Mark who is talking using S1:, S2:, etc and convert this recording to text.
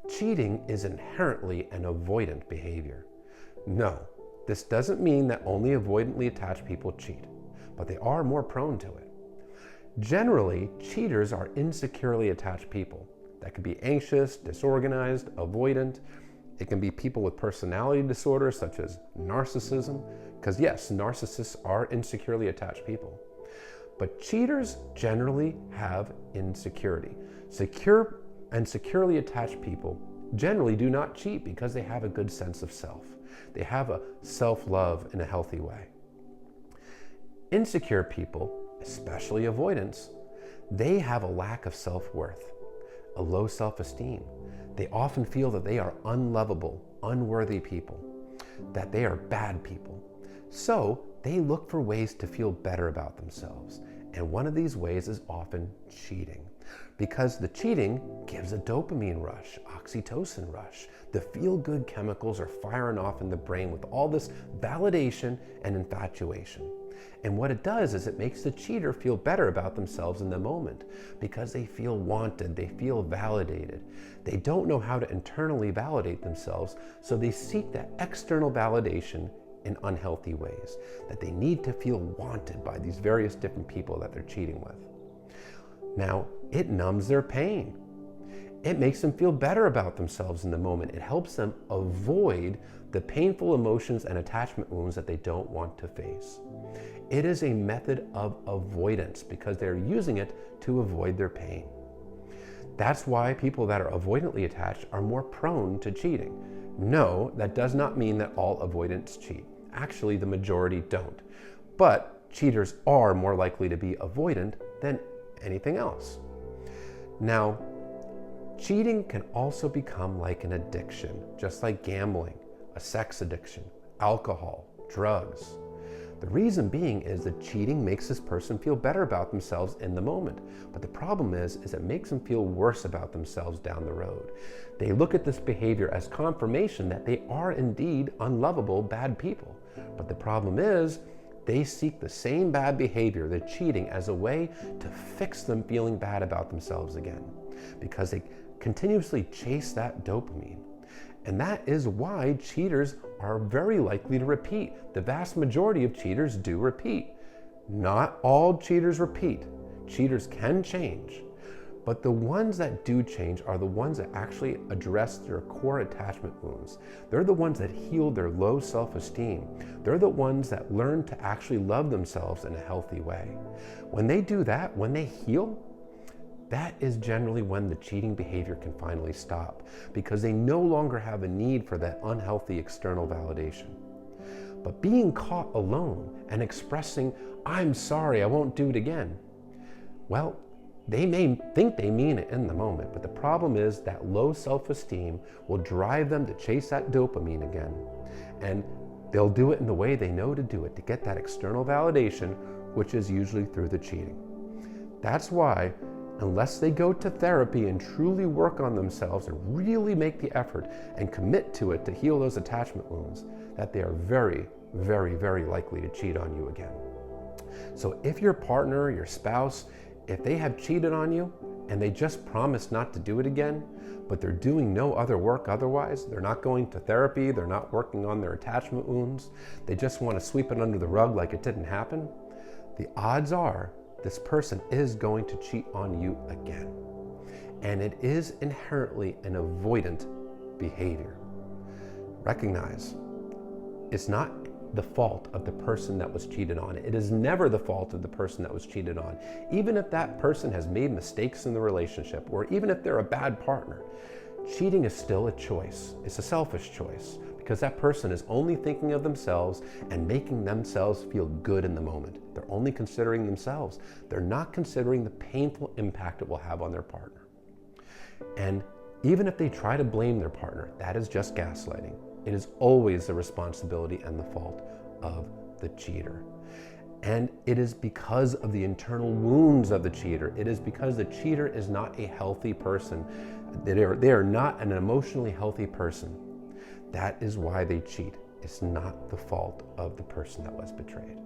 S1: Cheating is inherently an avoidant behavior. No, this doesn't mean that only avoidantly attached people cheat, but they are more prone to it. Generally, cheaters are insecurely attached people that can be anxious, disorganized, avoidant. It can be people with personality disorders such as narcissism, because yes, narcissists are insecurely attached people. But cheaters generally have insecurity. Secure and securely attached people generally do not cheat because they have a good sense of self. They have a self-love in a healthy way. Insecure people, especially avoidants, they have a lack of self-worth, a low self-esteem. They often feel that they are unlovable, unworthy people, that they are bad people. So they look for ways to feel better about themselves. And one of these ways is often cheating, because the cheating gives a dopamine rush, oxytocin rush. The feel-good chemicals are firing off in the brain with all this validation and infatuation. And what it does is it makes the cheater feel better about themselves in the moment because they feel wanted, they feel validated. They don't know how to internally validate themselves, so they seek that external validation in unhealthy ways, that they need to feel wanted by these various different people that they're cheating with. Now, it numbs their pain. It makes them feel better about themselves in the moment. It helps them avoid the painful emotions and attachment wounds that they don't want to face. It is a method of avoidance because they're using it to avoid their pain. That's why people that are avoidantly attached are more prone to cheating. No, that does not mean that all avoidants cheat. Actually, the majority don't. But cheaters are more likely to be avoidant than anything else. Now, cheating can also become like an addiction, just like gambling, a sex addiction, alcohol, drugs. The reason being is that cheating makes this person feel better about themselves in the moment. But the problem is it makes them feel worse about themselves down the road. They look at this behavior as confirmation that they are indeed unlovable, bad people. But the problem is they seek the same bad behavior, the cheating, as a way to fix them feeling bad about themselves again, because they continuously chase that dopamine. And that is why cheaters are very likely to repeat. The vast majority of cheaters do repeat. Not all cheaters repeat. Cheaters can change. But the ones that do change are the ones that actually address their core attachment wounds. They're the ones that heal their low self-esteem. They're the ones that learn to actually love themselves in a healthy way. When they do that, when they heal, that is generally when the cheating behavior can finally stop, because they no longer have a need for that unhealthy external validation. But being caught alone and expressing, "I'm sorry, I won't do it again," well, they may think they mean it in the moment, but the problem is that low self-esteem will drive them to chase that dopamine again. And they'll do it in the way they know to do it, to get that external validation, which is usually through the cheating. That's why, unless they go to therapy and truly work on themselves and really make the effort and commit to it to heal those attachment wounds, that they are very, very, very likely to cheat on you again. So if your partner, your spouse, if they have cheated on you and they just promise not to do it again, but they're doing no other work otherwise, they're not going to therapy, they're not working on their attachment wounds, they just want to sweep it under the rug like it didn't happen, the odds are this person is going to cheat on you again. And it is inherently an avoidant behavior. Recognize, it's not the fault of the person that was cheated on. It is never the fault of the person that was cheated on. Even if that person has made mistakes in the relationship, or even if they're a bad partner, cheating is still a choice. It's a selfish choice, because that person is only thinking of themselves and making themselves feel good in the moment. They're only considering themselves. They're not considering the painful impact it will have on their partner. And even if they try to blame their partner, that is just gaslighting. It is always the responsibility and the fault of the cheater. And it is because of the internal wounds of the cheater. It is because the cheater is not a healthy person. They are not an emotionally healthy person. That is why they cheat. It's not the fault of the person that was betrayed.